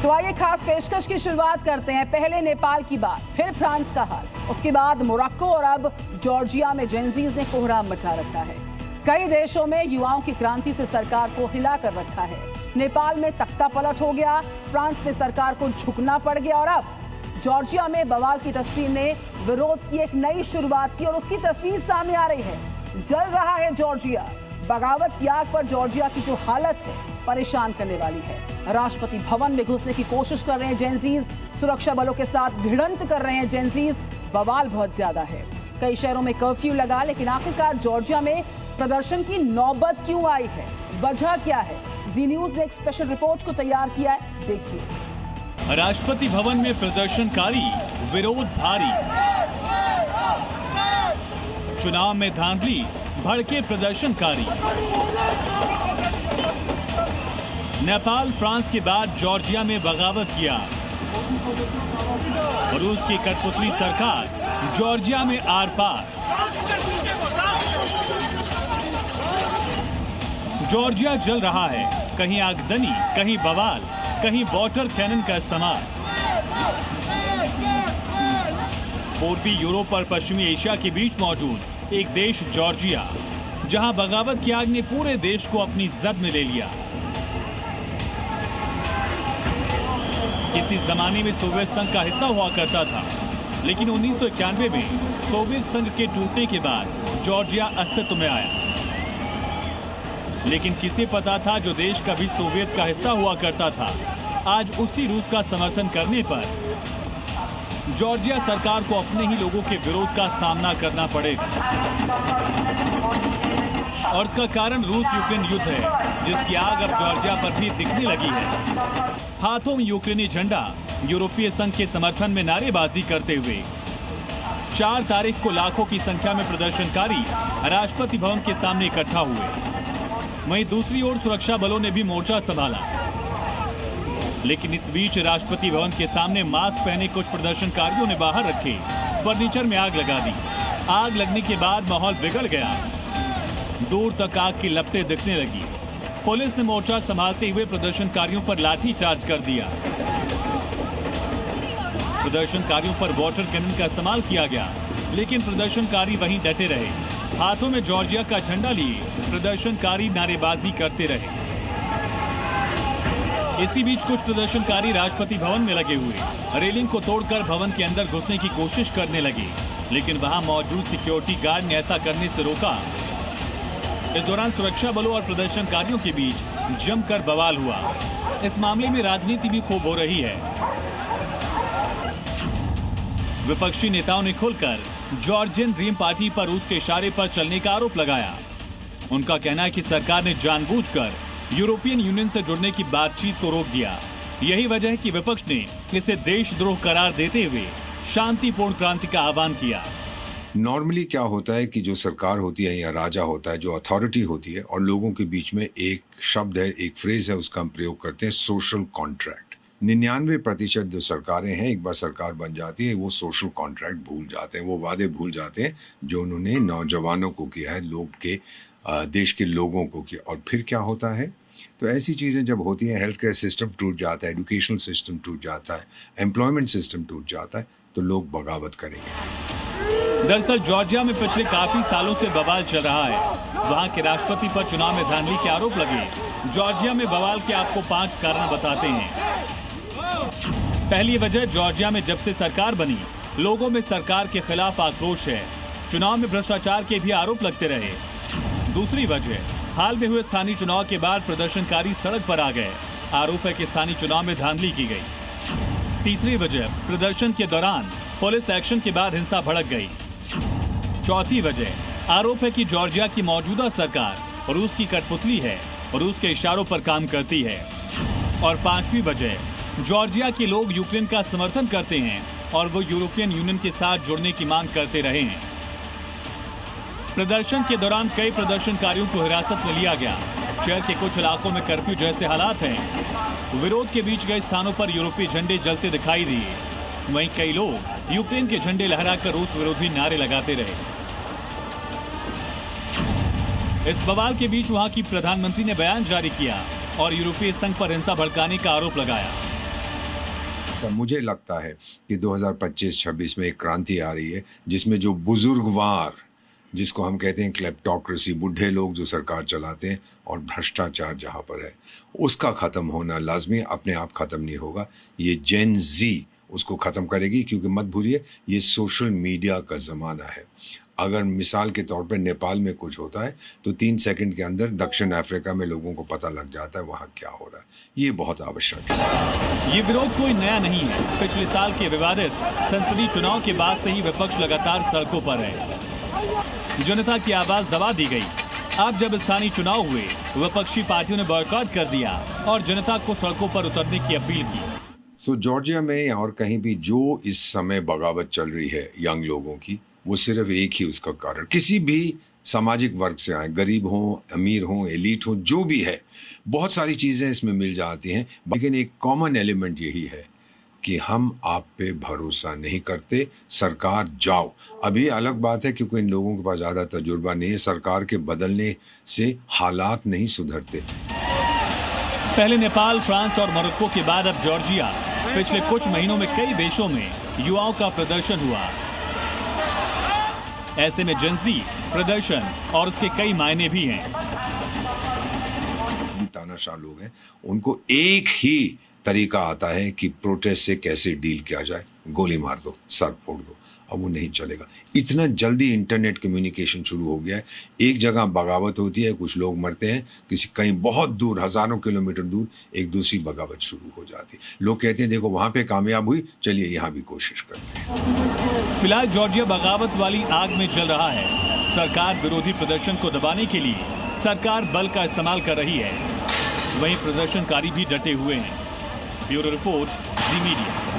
तो आइए खास पेशकश की शुरुआत करते हैं। पहले नेपाल की बात, फिर फ्रांस का हाल, उसके बाद मोरक्को और अब जॉर्जिया में जेनजीज ने कोहराम मचा रखा है। कई देशों में युवाओं की क्रांति से सरकार को हिला कर रखा है। नेपाल में तख्ता पलट हो गया, फ्रांस में सरकार को झुकना पड़ गया और अब जॉर्जिया में बवाल की तस्वीर ने विरोध की एक नई शुरुआत की और उसकी तस्वीर सामने आ रही है। जल रहा है जॉर्जिया। बगावत की आग पर जॉर्जिया की जो हालत है परेशान करने वाली है। राष्ट्रपति भवन में घुसने की कोशिश कर रहे हैं जेनजीज, सुरक्षा बलों के साथ भिड़ंत कर रहे हैं जेनजीज। बवाल बहुत ज्यादा है। कई शहरों में कर्फ्यू लगा, लेकिन आखिरकार जॉर्जिया में प्रदर्शन की नौबत क्यों आई है, वजह क्या है? जी न्यूज ने एक स्पेशल रिपोर्ट को तैयार किया है, देखिए। राष्ट्रपति भवन में प्रदर्शनकारी, विरोध भारी। चुनाव में धांधली, भड़के प्रदर्शनकारी। नेपाल फ्रांस के बाद जॉर्जिया में बगावत किया। रूस की कठपुतली सरकार जॉर्जिया में आर पार। जॉर्जिया जल रहा है, कहीं आगजनी, कहीं बवाल, कहीं वाटर कैनन का इस्तेमाल। पूर्वी यूरोप और पश्चिमी एशिया के बीच मौजूद एक देश जॉर्जिया, जहां बगावत की आग ने पूरे देश को अपनी जद में ले लिया। किसी जमाने में सोवियत संघ का हिस्सा हुआ करता था, लेकिन 1991 में सोवियत संघ के टूटने के बाद जॉर्जिया अस्तित्व में आया। लेकिन किसे पता था, जो देश कभी सोवियत का हिस्सा हुआ करता था, आज उसी रूस का समर्थन करने पर जॉर्जिया सरकार को अपने ही लोगों के विरोध का सामना करना पड़ेगा। और इसका कारण रूस यूक्रेन युद्ध है, जिसकी आग अब जॉर्जिया पर भी दिखने लगी है। हाथों में यूक्रेनी झंडा, यूरोपीय संघ के समर्थन में नारेबाजी करते हुए 4 तारीख को लाखों की संख्या में प्रदर्शनकारी राष्ट्रपति भवन के सामने इकट्ठा हुए। वहीं दूसरी ओर सुरक्षा बलों ने भी मोर्चा संभाला। लेकिन इस बीच राष्ट्रपति भवन के सामने मास्क पहने कुछ प्रदर्शनकारियों ने बाहर रखे फर्नीचर में आग लगा दी। आग लगने के बाद माहौल बिगड़ गया। दूर तक आग की लपटें दिखने लगी। पुलिस ने मोर्चा संभालते हुए प्रदर्शनकारियों पर लाठी चार्ज कर दिया। प्रदर्शनकारियों पर वाटर कैनन का इस्तेमाल किया गया, लेकिन प्रदर्शनकारी वहीं डटे रहे। हाथों में जॉर्जिया का झंडा लिए प्रदर्शनकारी नारेबाजी करते रहे। इसी बीच कुछ प्रदर्शनकारी राष्ट्रपति भवन में लगे हुए रेलिंग को तोड़कर भवन के अंदर घुसने की कोशिश करने लगे, लेकिन वहां मौजूद सिक्योरिटी गार्ड ने ऐसा करने से रोका। इस दौरान सुरक्षा बलों और प्रदर्शनकारियों के बीच जमकर बवाल हुआ। इस मामले में राजनीति भी खूब हो रही है। विपक्षी नेताओं ने खुलकर जॉर्जियन ड्रीम पार्टी पर रूस के इशारे पर चलने का आरोप लगाया। उनका कहना है कि सरकार ने जानबूझकर यूरोपियन यूनियन से जुड़ने की बातचीत को रोक दिया। यही वजह है कि विपक्ष ने इसे देशद्रोह करार देते हुए शांतिपूर्ण क्रांति का आह्वान किया। नॉर्मली क्या होता है कि जो सरकार होती है या राजा होता है, जो अथॉरिटी होती है, और लोगों के बीच में एक शब्द है, एक फ्रेज है, उसका हम प्रयोग करते हैं, सोशल कॉन्ट्रैक्ट। 99% जो सरकारें हैं, एक बार सरकार बन जाती है, वो सोशल कॉन्ट्रैक्ट भूल जाते हैं, वो वादे भूल जाते हैं जो उन्होंने नौजवानों को किया है, लोग के देश के लोगों को किया। और फिर क्या होता है, तो ऐसी चीज़ें जब होती हैं, हेल्थ केयर सिस्टम टूट जाता है, एजुकेशनल सिस्टम टूट जाता है, एम्प्लॉयमेंट सिस्टम टूट जाता है, तो लोग बगावत करेंगे। दरअसल जॉर्जिया में पिछले काफी सालों से बवाल चल रहा है। वहां के राष्ट्रपति पर चुनाव में धांधली के आरोप लगे। जॉर्जिया में बवाल के आपको 5 कारण बताते हैं। पहली वजह, जॉर्जिया में जब से सरकार बनी, लोगों में सरकार के खिलाफ आक्रोश है। चुनाव में भ्रष्टाचार के भी आरोप लगते रहे। दूसरी वजह, हाल में हुए स्थानीय चुनाव के बाद प्रदर्शनकारी सड़क पर आ गए। आरोप है कि स्थानीय चुनाव में धांधली की गई। तीसरी वजह, प्रदर्शन के दौरान पुलिस एक्शन के बाद हिंसा भड़क गई। चौथी वजह, आरोप है कि जॉर्जिया की मौजूदा सरकार रूस की कठपुतली है, रूस के इशारों पर काम करती है। और पांचवी वजह, जॉर्जिया के लोग यूक्रेन का समर्थन करते हैं और वो यूरोपियन यूनियन के साथ जुड़ने की मांग करते रहे हैं। प्रदर्शन के दौरान कई प्रदर्शनकारियों को हिरासत में लिया गया। शहर के कुछ इलाकों में कर्फ्यू जैसे हालात हैं। विरोध के बीच कई स्थानों पर यूरोपीय झंडे जलते दिखाई दिए। वहीं कई लोग यूक्रेन के झंडे लहराकर रूस विरोधी नारे लगाते रहे। इस बवाल के बीच वहां की प्रधानमंत्री ने बयान जारी किया और यूरोपीय संघ पर हिंसा भड़काने का आरोप लगाया। तो मुझे लगता है कि 2025-26 में एक क्रांति आ रही है जिसमें जो बुजुर्गवार, जिसको हम कहते हैं क्लेप्टोक्रेसी, बुढ़े लोग जो सरकार चलाते हैं, और भ्रष्टाचार जहाँ पर है, उसका ख़त्म होना लाजमी, अपने आप ख़त्म नहीं होगा। ये जेन जी उसको ख़त्म करेगी, क्योंकि मत भूलिए ये सोशल मीडिया का ज़माना है। अगर मिसाल के तौर पर नेपाल में कुछ होता है तो 3 सेकंड के अंदर दक्षिण अफ्रीका में लोगों को पता लग जाता है वहाँ क्या हो रहा है। ये बहुत आवश्यक है। ये विरोध कोई नया नहीं है। पिछले साल के विवादित संसदीय चुनाव के बाद से ही विपक्ष लगातार सड़कों पर है। जनता की आवाज दबा दी गई। अब जब स्थानीय चुनाव हुए, विपक्षी पार्टियों ने बॉयकॉट कर दिया और जनता को सड़कों पर उतरने की अपील की। जॉर्जिया में और कहीं भी जो इस समय बगावत चल रही है यंग लोगों की, वो सिर्फ एक ही उसका कारण, किसी भी सामाजिक वर्ग से आए, गरीब हों, अमीर हों, एलीट हों, जो भी है, बहुत सारी चीज़ें इसमें मिल जाती हैं, लेकिन एक कॉमन एलिमेंट यही है कि हम आप पे भरोसा नहीं करते, सरकार जाओ। अभी अलग बात है क्योंकि इन लोगों के पास ज़्यादा तजुर्बा नहीं है, सरकार के बदलने से हालात नहीं सुधरते। पहले नेपाल, फ्रांस और मोरक्को के बाद अब जॉर्जिया। पिछले कुछ महीनों में कई देशों में युवाओं का प्रदर्शन हुआ। ऐसे में जेन-ज़ी प्रदर्शन और उसके कई मायने भी हैं। तानाशाह लोग हैं, उनको एक ही तरीका आता है कि प्रोटेस्ट से कैसे डील किया जाए, गोली मार दो, सर फोड़ दो। अब वो नहीं चलेगा। इतना जल्दी इंटरनेट कम्युनिकेशन शुरू हो गया है। एक जगह बगावत होती है, कुछ लोग मरते हैं, किसी कहीं बहुत दूर, हजारों किलोमीटर दूर एक दूसरी बगावत शुरू हो जाती है। लोग कहते हैं देखो वहां पे कामयाब हुई, चलिए यहाँ भी कोशिश करते हैं। फिलहाल जॉर्जिया बगावत वाली आग में जल रहा है। सरकार विरोधी प्रदर्शन को दबाने के लिए सरकार बल का इस्तेमाल कर रही है। वहीं प्रदर्शनकारी भी डटे हुए हैं। ब्यूरो रिपोर्ट, ज़ी मीडिया।